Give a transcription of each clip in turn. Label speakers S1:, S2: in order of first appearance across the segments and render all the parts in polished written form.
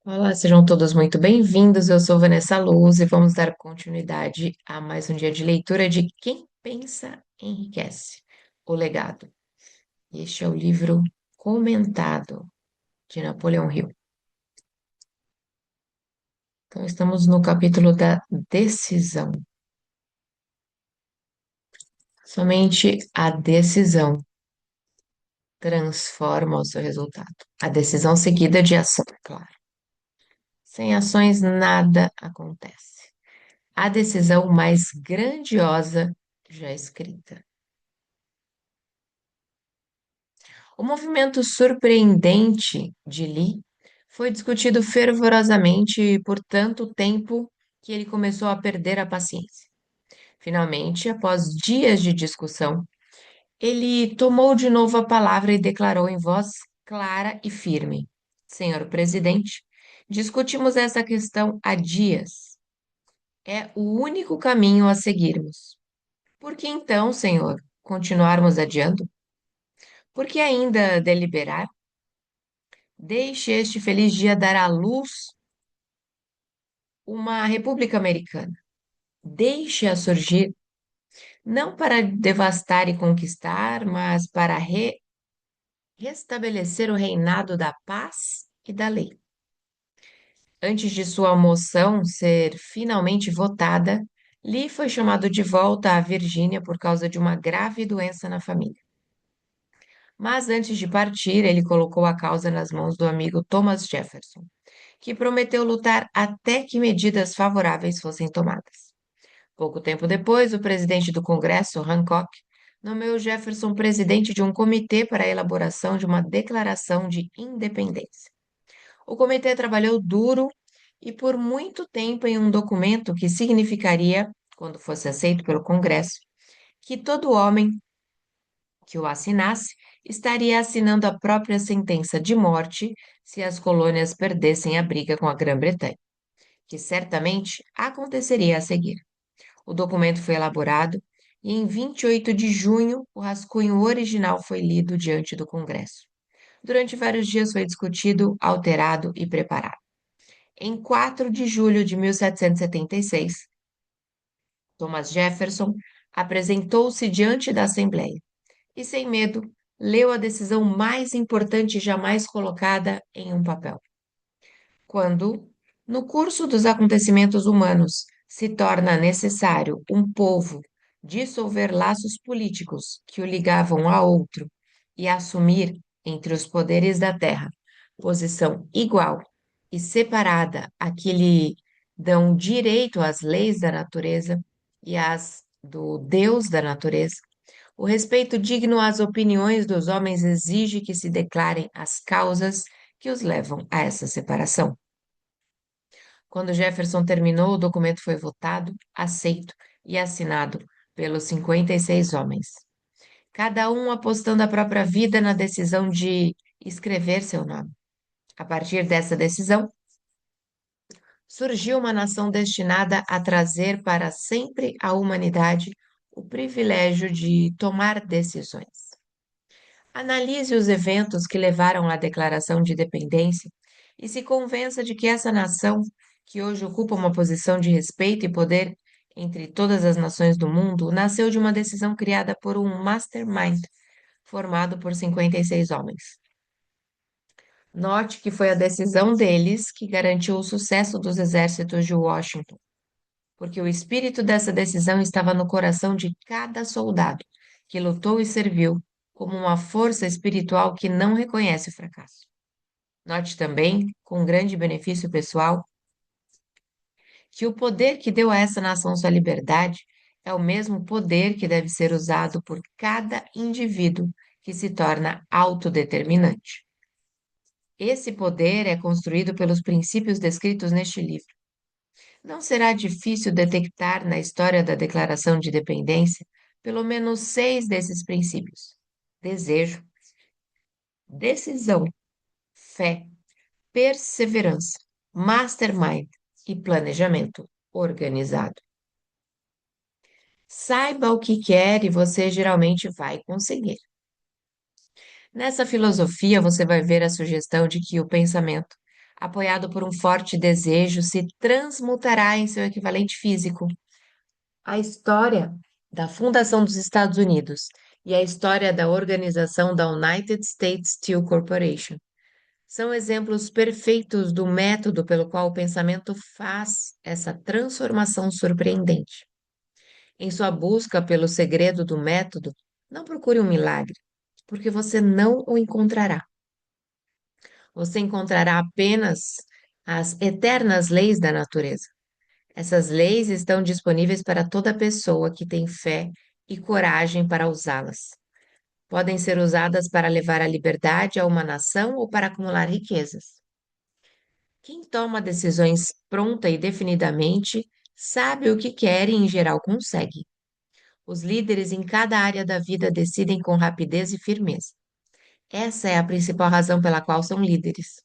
S1: Olá, sejam todos muito bem-vindos. Eu sou Vanessa Luz e vamos dar continuidade a mais um dia de leitura de Quem Pensa Enriquece, O Legado. Este é o livro comentado de Napoleão Hill. Então, estamos no capítulo da decisão. Somente a decisão transforma o seu resultado. A decisão seguida de ação, claro. Sem ações, nada acontece. A decisão mais grandiosa já escrita. O movimento surpreendente de Lee foi discutido fervorosamente por tanto tempo que ele começou a perder a paciência. Finalmente, após dias de discussão, ele tomou de novo a palavra e declarou em voz clara e firme: Senhor presidente, discutimos essa questão há dias. É o único caminho a seguirmos. Por que então, senhor, continuarmos adiando? Por que ainda deliberar? Deixe este feliz dia dar à luz uma república americana. Deixe-a surgir, não para devastar e conquistar, mas para restabelecer o reinado da paz e da lei. Antes de sua moção ser finalmente votada, Lee foi chamado de volta à Virgínia por causa de uma grave doença na família. Mas antes de partir, ele colocou a causa nas mãos do amigo Thomas Jefferson, que prometeu lutar até que medidas favoráveis fossem tomadas. Pouco tempo depois, o presidente do Congresso, Hancock, nomeou Jefferson presidente de um comitê para a elaboração de uma declaração de independência. O comitê trabalhou duro e por muito tempo em um documento que significaria, quando fosse aceito pelo Congresso, que todo homem que o assinasse estaria assinando a própria sentença de morte se as colônias perdessem a briga com a Grã-Bretanha, que certamente aconteceria a seguir. O documento foi elaborado e, em 28 de junho, o rascunho original foi lido diante do Congresso. Durante vários dias foi discutido, alterado e preparado. Em 4 de julho de 1776, Thomas Jefferson apresentou-se diante da Assembleia e, sem medo, leu a decisão mais importante jamais colocada em um papel. Quando, no curso dos acontecimentos humanos, se torna necessário um povo dissolver laços políticos que o ligavam a outro e assumir, entre os poderes da terra, posição igual e separada a que lhe dão direito às leis da natureza e às do Deus da natureza, o respeito digno às opiniões dos homens exige que se declarem as causas que os levam a essa separação. Quando Jefferson terminou, o documento foi votado, aceito e assinado pelos 56 homens, cada um apostando a própria vida na decisão de escrever seu nome. A partir dessa decisão, surgiu uma nação destinada a trazer para sempre à humanidade o privilégio de tomar decisões. Analise os eventos que levaram à Declaração de Independência e se convença de que essa nação, que hoje ocupa uma posição de respeito e poder entre todas as nações do mundo, nasceu de uma decisão criada por um mastermind formado por 56 homens. Note que foi a decisão deles que garantiu o sucesso dos exércitos de Washington, porque o espírito dessa decisão estava no coração de cada soldado que lutou e serviu como uma força espiritual que não reconhece o fracasso. Note também, com grande benefício pessoal, que o poder que deu a essa nação sua liberdade é o mesmo poder que deve ser usado por cada indivíduo que se torna autodeterminante. Esse poder é construído pelos princípios descritos neste livro. Não será difícil detectar na história da Declaração de Independência pelo menos 6 desses princípios: desejo, decisão, fé, perseverança, mastermind e planejamento organizado. Saiba o que quer e você geralmente vai conseguir. Nessa filosofia, você vai ver a sugestão de que o pensamento, apoiado por um forte desejo, se transmutará em seu equivalente físico. A história da fundação dos Estados Unidos e a história da organização da United States Steel Corporation são exemplos perfeitos do método pelo qual o pensamento faz essa transformação surpreendente. Em sua busca pelo segredo do método, não procure um milagre, porque você não o encontrará. Você encontrará apenas as eternas leis da natureza. Essas leis estão disponíveis para toda pessoa que tem fé e coragem para usá-las. Podem ser usadas para levar a liberdade a uma nação ou para acumular riquezas. Quem toma decisões pronta e definidamente sabe o que quer e, em geral, consegue. Os líderes em cada área da vida decidem com rapidez e firmeza. Essa é a principal razão pela qual são líderes.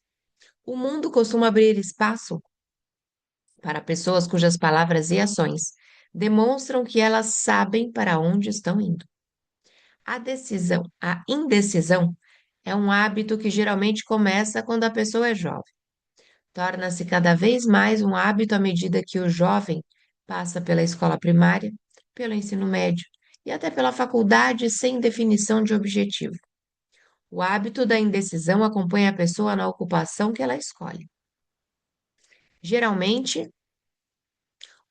S1: O mundo costuma abrir espaço para pessoas cujas palavras e ações demonstram que elas sabem para onde estão indo. A indecisão, é um hábito que geralmente começa quando a pessoa é jovem. Torna-se cada vez mais um hábito à medida que o jovem passa pela escola primária, pelo ensino médio e até pela faculdade sem definição de objetivo. O hábito da indecisão acompanha a pessoa na ocupação que ela escolhe. Geralmente,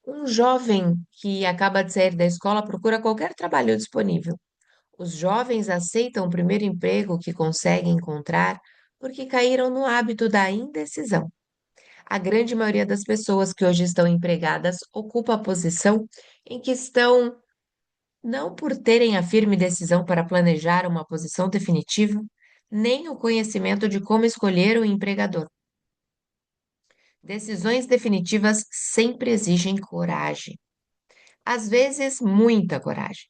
S1: um jovem que acaba de sair da escola procura qualquer trabalho disponível. Os jovens aceitam o primeiro emprego que conseguem encontrar porque caíram no hábito da indecisão. A grande maioria das pessoas que hoje estão empregadas ocupa a posição em que estão não por terem a firme decisão para planejar uma posição definitiva, nem o conhecimento de como escolher o empregador. Decisões definitivas sempre exigem coragem, às vezes muita coragem.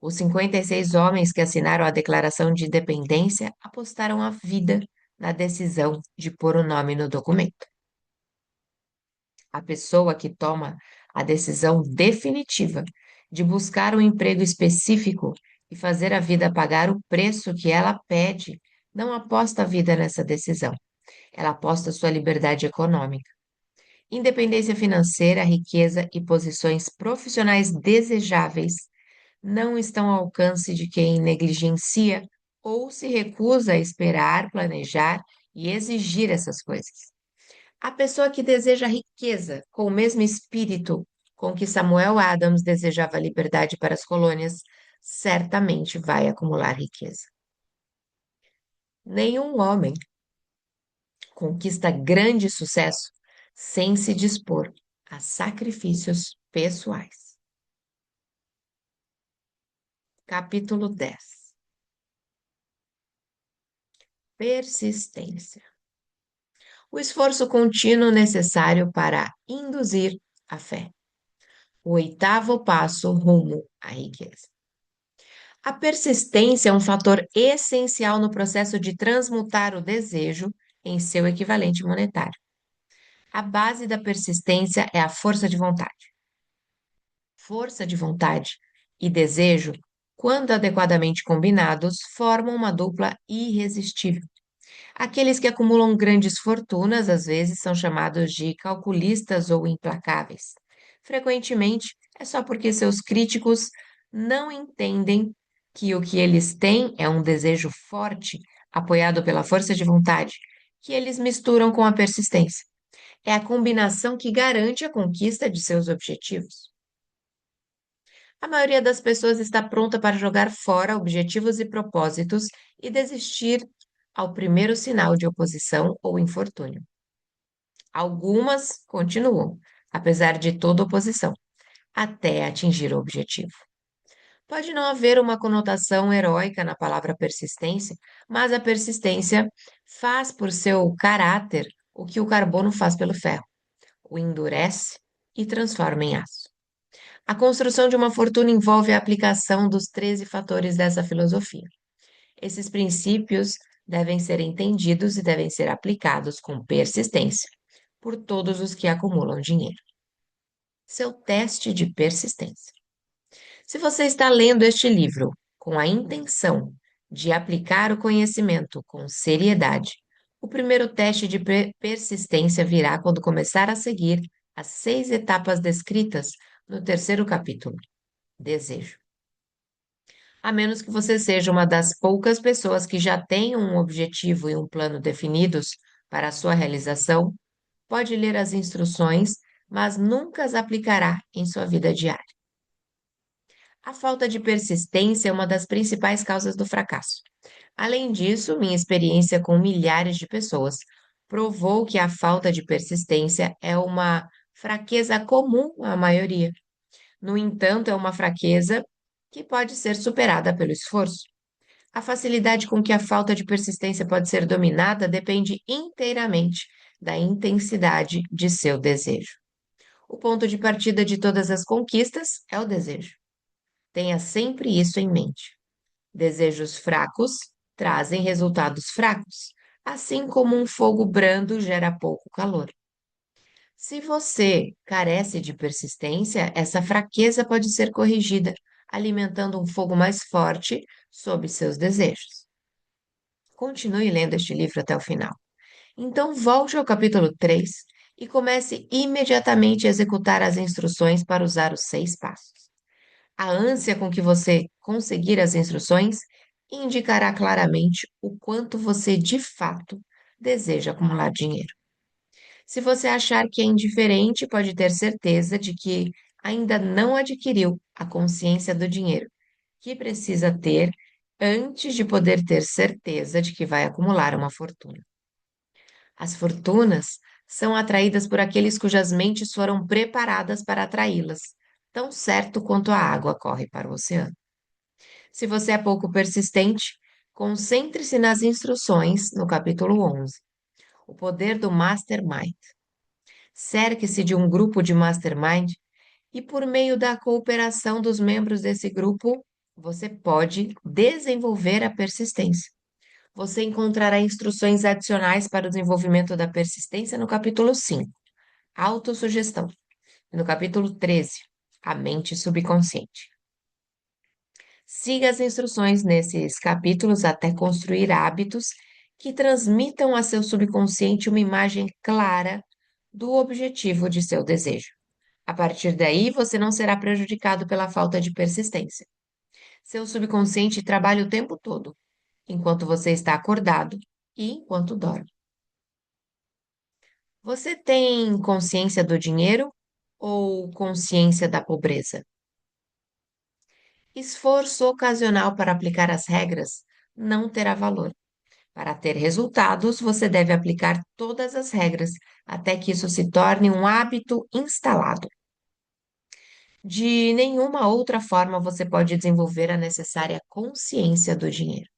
S1: Os 56 homens que assinaram a Declaração de Independência apostaram a vida na decisão de pôr o nome no documento. A pessoa que toma a decisão definitiva de buscar um emprego específico e fazer a vida pagar o preço que ela pede, não aposta a vida nessa decisão. Ela aposta sua liberdade econômica. Independência financeira, riqueza e posições profissionais desejáveis não estão ao alcance de quem negligencia ou se recusa a esperar, planejar e exigir essas coisas. A pessoa que deseja riqueza com o mesmo espírito com que Samuel Adams desejava liberdade para as colônias, certamente vai acumular riqueza. Nenhum homem conquista grande sucesso sem se dispor a sacrifícios pessoais. Capítulo 10. Persistência. O esforço contínuo necessário para induzir a fé. O oitavo passo rumo à riqueza. A persistência é um fator essencial no processo de transmutar o desejo em seu equivalente monetário. A base da persistência é a força de vontade. Força de vontade e desejo, quando adequadamente combinados, formam uma dupla irresistível. Aqueles que acumulam grandes fortunas às vezes são chamados de calculistas ou implacáveis. Frequentemente, é só porque seus críticos não entendem que o que eles têm é um desejo forte, apoiado pela força de vontade, que eles misturam com a persistência. É a combinação que garante a conquista de seus objetivos. A maioria das pessoas está pronta para jogar fora objetivos e propósitos e desistir ao primeiro sinal de oposição ou infortúnio. Algumas continuam, apesar de toda oposição, até atingir o objetivo. Pode não haver uma conotação heróica na palavra persistência, mas a persistência faz por seu caráter o que o carbono faz pelo ferro: o endurece e transforma em aço. A construção de uma fortuna envolve a aplicação dos 13 fatores dessa filosofia. Esses princípios devem ser entendidos e devem ser aplicados com persistência por todos os que acumulam dinheiro. Seu teste de persistência. Se você está lendo este livro com a intenção de aplicar o conhecimento com seriedade, O primeiro teste de persistência virá quando começar a seguir as 6 etapas descritas no terceiro capítulo. Desejo. A menos que você seja uma das poucas pessoas que já tenham um objetivo e um plano definidos para a sua realização, pode ler as instruções, mas nunca as aplicará em sua vida diária. A falta de persistência é uma das principais causas do fracasso. Além disso, minha experiência com milhares de pessoas provou que a falta de persistência é uma fraqueza comum à maioria. No entanto, é uma fraqueza que pode ser superada pelo esforço. A facilidade com que a falta de persistência pode ser dominada depende inteiramente da intensidade de seu desejo. O ponto de partida de todas as conquistas é o desejo. Tenha sempre isso em mente. Desejos fracos trazem resultados fracos, assim como um fogo brando gera pouco calor. Se você carece de persistência, essa fraqueza pode ser corrigida, alimentando um fogo mais forte sob seus desejos. Continue lendo este livro até o final. Então, volte ao capítulo 3 e comece imediatamente a executar as instruções para usar os 6 passos. A ânsia com que você conseguir as instruções indicará claramente o quanto você de fato deseja acumular dinheiro. Se você achar que é indiferente, pode ter certeza de que ainda não adquiriu a consciência do dinheiro que precisa ter antes de poder ter certeza de que vai acumular uma fortuna. As fortunas são atraídas por aqueles cujas mentes foram preparadas para atraí-las, tão certo quanto a água corre para o oceano. Se você é pouco persistente, concentre-se nas instruções no capítulo 11, o poder do Mastermind. Cerque-se de um grupo de Mastermind e, por meio da cooperação dos membros desse grupo, você pode desenvolver a persistência. Você encontrará instruções adicionais para o desenvolvimento da persistência no capítulo 5, autossugestão, e no capítulo 13, a mente subconsciente. Siga as instruções nesses capítulos até construir hábitos que transmitam a seu subconsciente uma imagem clara do objetivo de seu desejo. A partir daí, você não será prejudicado pela falta de persistência. Seu subconsciente trabalha o tempo todo, enquanto você está acordado e enquanto dorme. Você tem consciência do dinheiro ou consciência da pobreza? Esforço ocasional para aplicar as regras não terá valor. Para ter resultados, você deve aplicar todas as regras até que isso se torne um hábito instalado. De nenhuma outra forma você pode desenvolver a necessária consciência do dinheiro.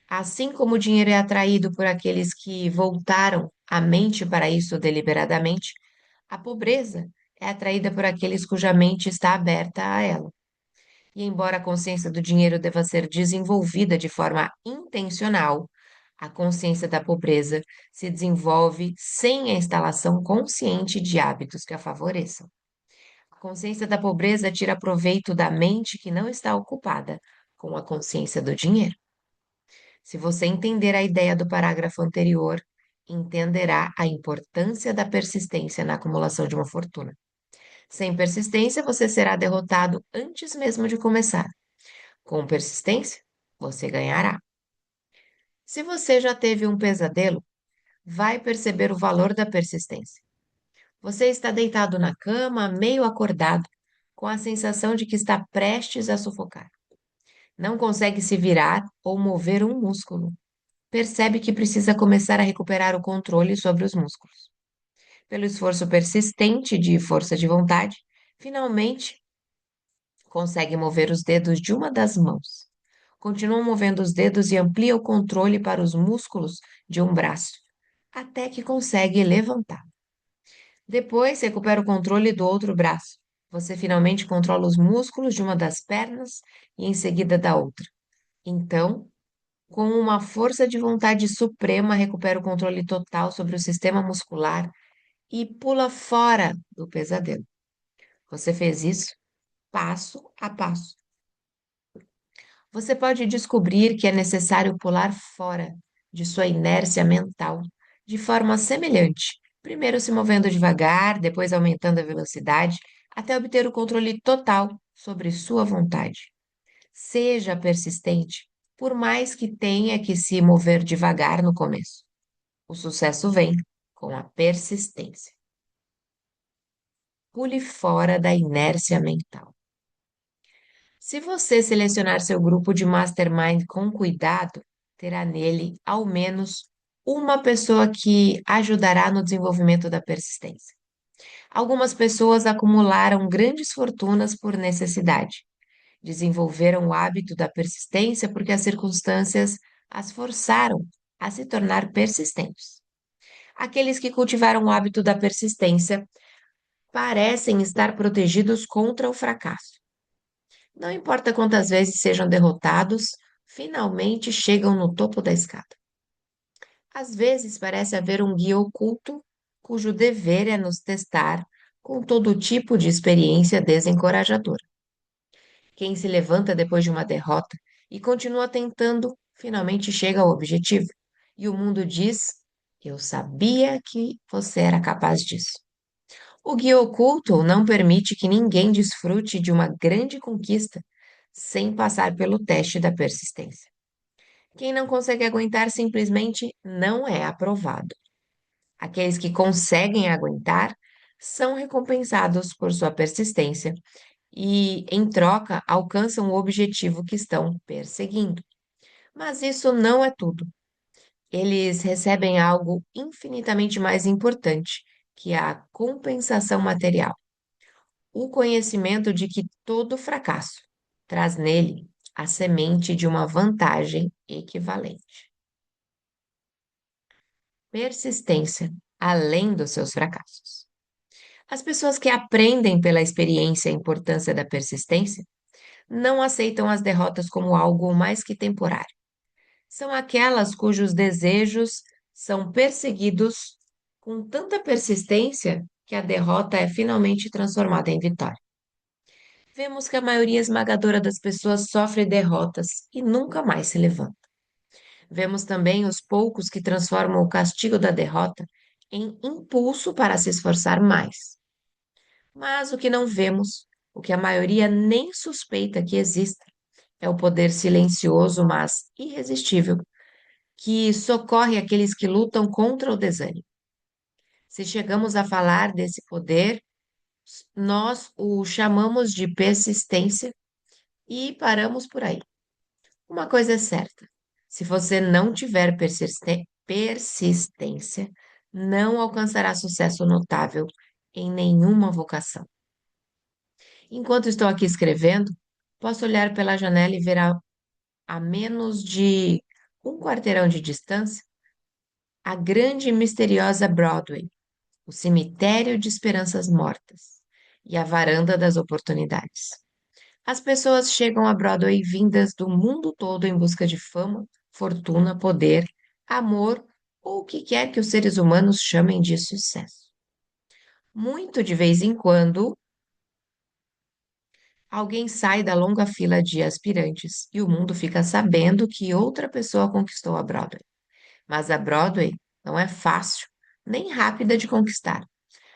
S1: Assim como o dinheiro é atraído por aqueles que voltaram a mente para isso deliberadamente, a pobreza é atraída por aqueles cuja mente está aberta a ela. E embora a consciência do dinheiro deva ser desenvolvida de forma intencional, a consciência da pobreza se desenvolve sem a instalação consciente de hábitos que a favoreçam. A consciência da pobreza tira proveito da mente que não está ocupada com a consciência do dinheiro. Se você entender a ideia do parágrafo anterior, entenderá a importância da persistência na acumulação de uma fortuna. Sem persistência, você será derrotado antes mesmo de começar. Com persistência, você ganhará. Se você já teve um pesadelo, vai perceber o valor da persistência. Você está deitado na cama, meio acordado, com a sensação de que está prestes a sufocar. Não consegue se virar ou mover um músculo. Percebe que precisa começar a recuperar o controle sobre os músculos. Pelo esforço persistente de força de vontade, finalmente consegue mover os dedos de uma das mãos. Continua movendo os dedos e amplia o controle para os músculos de um braço, até que consegue levantar. Depois, recupera o controle do outro braço. Você finalmente controla os músculos de uma das pernas e em seguida da outra. Então, com uma força de vontade suprema, recupera o controle total sobre o sistema muscular e pula fora do pesadelo. Você fez isso passo a passo. Você pode descobrir que é necessário pular fora de sua inércia mental, de forma semelhante, primeiro se movendo devagar, depois aumentando a velocidade, até obter o controle total sobre sua vontade. Seja persistente, por mais que tenha que se mover devagar no começo. O sucesso vem com a persistência. Pule fora da inércia mental. Se você selecionar seu grupo de mastermind com cuidado, terá nele ao menos uma pessoa que ajudará no desenvolvimento da persistência. Algumas pessoas acumularam grandes fortunas por necessidade. Desenvolveram o hábito da persistência porque as circunstâncias as forçaram a se tornar persistentes. Aqueles que cultivaram o hábito da persistência parecem estar protegidos contra o fracasso. Não importa quantas vezes sejam derrotados, finalmente chegam no topo da escada. Às vezes parece haver um guia oculto cujo dever é nos testar com todo tipo de experiência desencorajadora. Quem se levanta depois de uma derrota e continua tentando, finalmente chega ao objetivo. E o mundo diz: Eu sabia que você era capaz disso. O guia oculto não permite que ninguém desfrute de uma grande conquista sem passar pelo teste da persistência. Quem não consegue aguentar simplesmente não é aprovado. Aqueles que conseguem aguentar são recompensados por sua persistência e, em troca, alcançam o objetivo que estão perseguindo. Mas isso não é tudo. Eles recebem algo infinitamente mais importante, que é a compensação material. O conhecimento de que todo fracasso traz nele a semente de uma vantagem equivalente. Persistência além dos seus fracassos. As pessoas que aprendem pela experiência a importância da persistência não aceitam as derrotas como algo mais que temporário. São aquelas cujos desejos são perseguidos com tanta persistência que a derrota é finalmente transformada em vitória. Vemos que a maioria esmagadora das pessoas sofre derrotas e nunca mais se levanta. Vemos também os poucos que transformam o castigo da derrota em impulso para se esforçar mais. Mas o que não vemos, o que a maioria nem suspeita que exista, é o poder silencioso, mas irresistível, que socorre aqueles que lutam contra o desânimo. Se chegamos a falar desse poder, nós o chamamos de persistência e paramos por aí. Uma coisa é certa: se você não tiver persistência, não alcançará sucesso notável em nenhuma vocação. Enquanto estou aqui escrevendo, posso olhar pela janela e ver a menos de um quarteirão de distância a grande e misteriosa Broadway, o cemitério de esperanças mortas e a varanda das oportunidades. As pessoas chegam a Broadway vindas do mundo todo em busca de fama, fortuna, poder, amor ou o que quer que os seres humanos chamem de sucesso. Muito de vez em quando, alguém sai da longa fila de aspirantes e o mundo fica sabendo que outra pessoa conquistou a Broadway. Mas a Broadway não é fácil nem rápida de conquistar.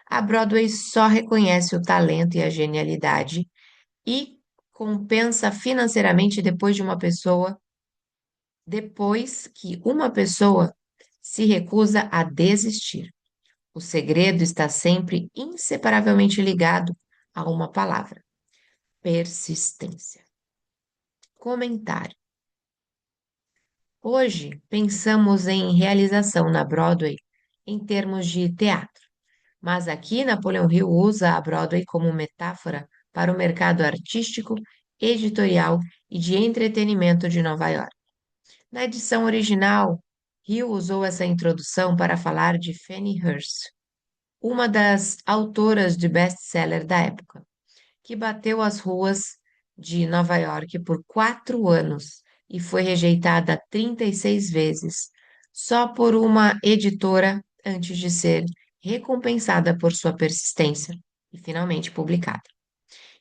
S1: A Broadway só reconhece o talento e a genialidade e compensa financeiramente depois que uma pessoa se recusa a desistir. O segredo está sempre inseparavelmente ligado a uma palavra: persistência. Comentário. Hoje pensamos em realização na Broadway em termos de teatro, mas aqui Napoleão Hill usa a Broadway como metáfora para o mercado artístico, editorial e de entretenimento de Nova York. Na edição original, Hill usou essa introdução para falar de Fannie Hurst, uma das autoras de best-seller da época, que bateu as ruas de Nova York por 4 anos e foi rejeitada 36 vezes, só por uma editora antes de ser recompensada por sua persistência e finalmente publicada.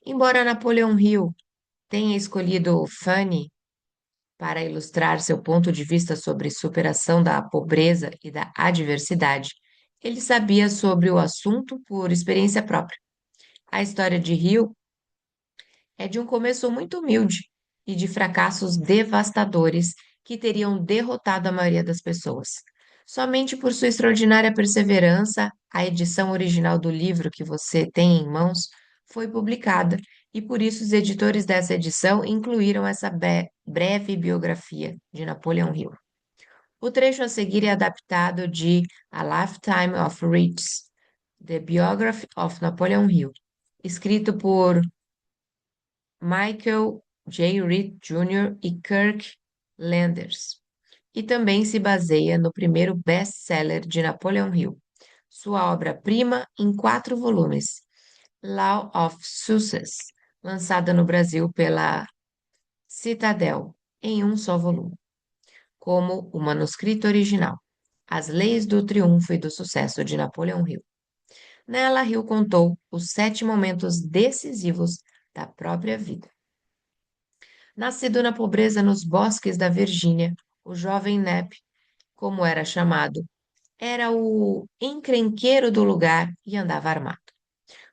S1: Embora Napoleon Hill tenha escolhido Fanny Para ilustrar seu ponto de vista sobre superação da pobreza e da adversidade, ele sabia sobre o assunto por experiência própria. A história de Rio é de um começo muito humilde e de fracassos devastadores que teriam derrotado a maioria das pessoas. Somente por sua extraordinária perseverança, a edição original do livro que você tem em mãos foi publicada, e por isso os editores dessa edição incluíram essa breve biografia de Napoleão Hill. O trecho a seguir é adaptado de A Lifetime of Riches, The Biography of Napoleon Hill, escrito por Michael J. Reed Jr. e Kirk Landers, e também se baseia no primeiro best-seller de Napoleon Hill, sua obra-prima em 4 volumes, Law of Success, lançada no Brasil pela Citadel, em um só volume, como o manuscrito original, As Leis do Triunfo e do Sucesso de Napoleon Hill. Nela, Hill contou os 7 momentos decisivos da própria vida. Nascido na pobreza nos bosques da Virgínia, o jovem Nep, como era chamado, era o encrenqueiro do lugar e andava armado.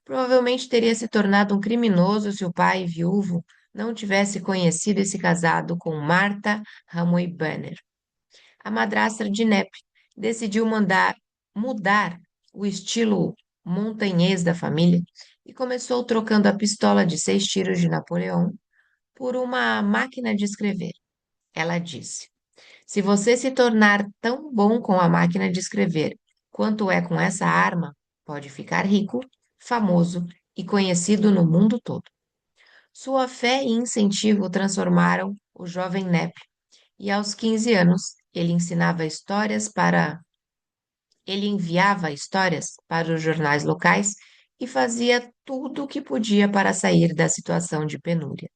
S1: Provavelmente teria se tornado um criminoso se o pai, viúvo, não tivesse conhecido e se casado com Martha Ramoi Banner. A madrastra de Nep decidiu mudar o estilo montanhês da família e começou trocando a pistola de 6 tiros de Napoleão por uma máquina de escrever. Ela disse: Se você se tornar tão bom com a máquina de escrever quanto é com essa arma, pode ficar rico, famoso e conhecido no mundo todo. Sua fé e incentivo transformaram o jovem Nep, e aos 15 anos ele enviava histórias para os jornais locais e fazia tudo o que podia para sair da situação de penúria.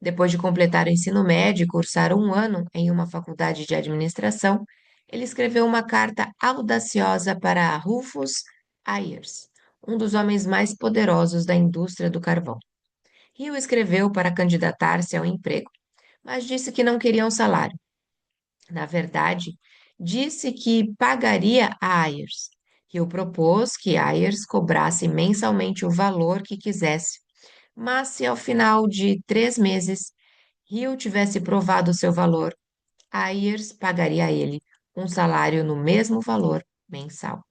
S1: Depois de completar o ensino médio e cursar um ano em uma faculdade de administração, ele escreveu uma carta audaciosa para Rufus Ayers, um dos homens mais poderosos da indústria do carvão. Hill escreveu para candidatar-se ao emprego, mas disse que não queria um salário. Na verdade, disse que pagaria a Ayers. Hill propôs que Ayers cobrasse mensalmente o valor que quisesse, mas se ao final de 3 meses Hill tivesse provado seu valor, Ayers pagaria a ele um salário no mesmo valor mensal.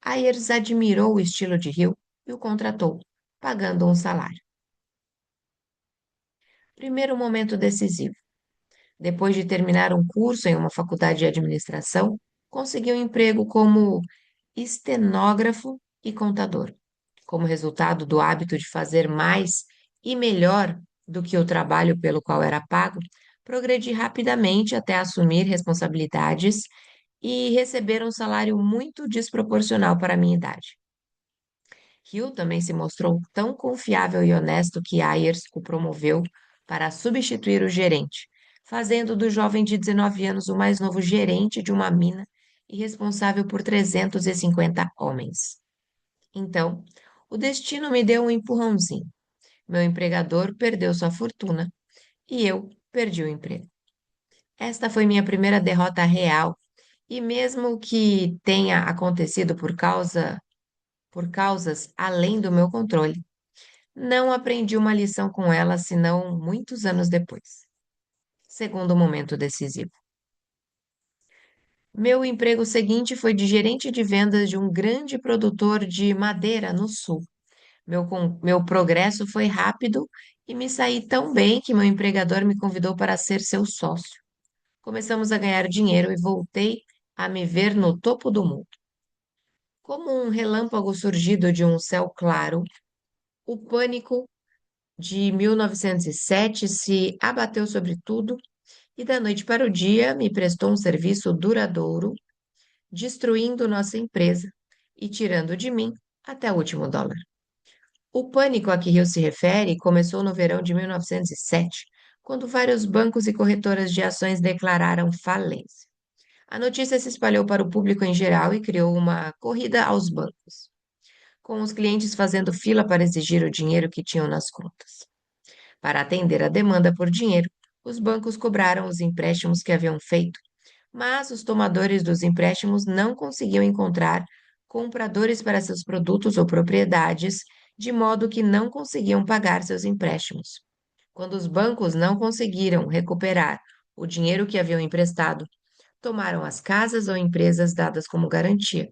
S1: Ayers admirou o estilo de Hill e o contratou, pagando um salário. Primeiro momento decisivo. Depois de terminar um curso em uma faculdade de administração, conseguiu um emprego como estenógrafo e contador. Como resultado do hábito de fazer mais e melhor do que o trabalho pelo qual era pago, progredi rapidamente até assumir responsabilidades e receber um salário muito desproporcional para a minha idade. Hill também se mostrou tão confiável e honesto que Ayers o promoveu para substituir o gerente, fazendo do jovem de 19 anos o mais novo gerente de uma mina e responsável por 350 homens. Então, o destino me deu um empurrãozinho. Meu empregador perdeu sua fortuna e eu perdi o emprego. Esta foi minha primeira derrota real, e mesmo que tenha acontecido por causas além do meu controle, não aprendi uma lição com ela senão muitos anos depois. Segundo momento decisivo. Meu emprego seguinte foi de gerente de vendas de um grande produtor de madeira no sul. Meu progresso foi rápido e me saí tão bem que meu empregador me convidou para ser seu sócio. Começamos a ganhar dinheiro e voltei a me ver no topo do mundo. Como um relâmpago surgido de um céu claro, o pânico de 1907 se abateu sobre tudo e, da noite para o dia, me prestou um serviço duradouro, destruindo nossa empresa e tirando de mim até o último dólar. O pânico a que Rio se refere começou no verão de 1907, quando vários bancos e corretoras de ações declararam falência. A notícia se espalhou para o público em geral e criou uma corrida aos bancos, com os clientes fazendo fila para exigir o dinheiro que tinham nas contas. Para atender a demanda por dinheiro, os bancos cobraram os empréstimos que haviam feito, mas os tomadores dos empréstimos não conseguiam encontrar compradores para seus produtos ou propriedades, de modo que não conseguiam pagar seus empréstimos. Quando os bancos não conseguiram recuperar o dinheiro que haviam emprestado, tomaram as casas ou empresas dadas como garantia.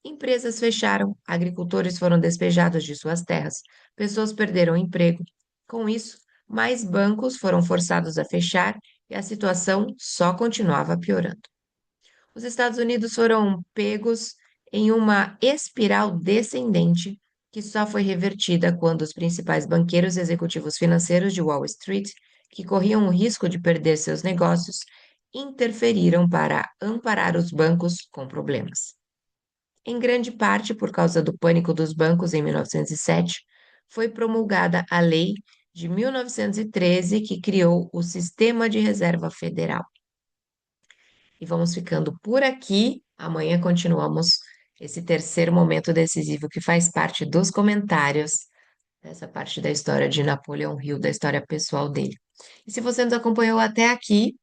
S1: Empresas fecharam, agricultores foram despejados de suas terras, pessoas perderam o emprego. Com isso, mais bancos foram forçados a fechar e a situação só continuava piorando. Os Estados Unidos foram pegos em uma espiral descendente que só foi revertida quando os principais banqueiros e executivos financeiros de Wall Street, que corriam o risco de perder seus negócios, interferiram para amparar os bancos com problemas. Em grande parte por causa do pânico dos bancos em 1907, foi promulgada a Lei de 1913 que criou o Sistema de Reserva Federal. E vamos ficando por aqui. Amanhã continuamos esse terceiro momento decisivo que faz parte dos comentários dessa parte da história de Napoleão Hill, da história pessoal dele. E se você nos acompanhou até aqui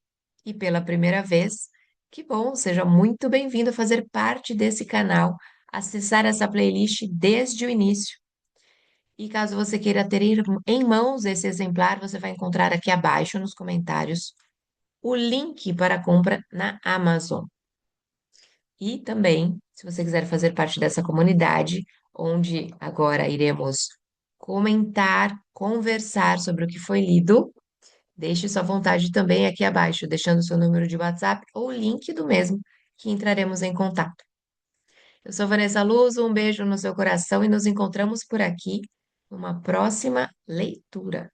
S1: e pela primeira vez, que bom, seja muito bem-vindo a fazer parte desse canal, acessar essa playlist desde o início. E caso você queira ter em mãos esse exemplar, você vai encontrar aqui abaixo nos comentários o link para a compra na Amazon. E também, se você quiser fazer parte dessa comunidade, onde agora iremos comentar, conversar sobre o que foi lido, deixe sua vontade também aqui abaixo, deixando seu número de WhatsApp ou link do mesmo, que entraremos em contato. Eu sou Vanessa Luz, um beijo no seu coração e nos encontramos por aqui numa próxima leitura.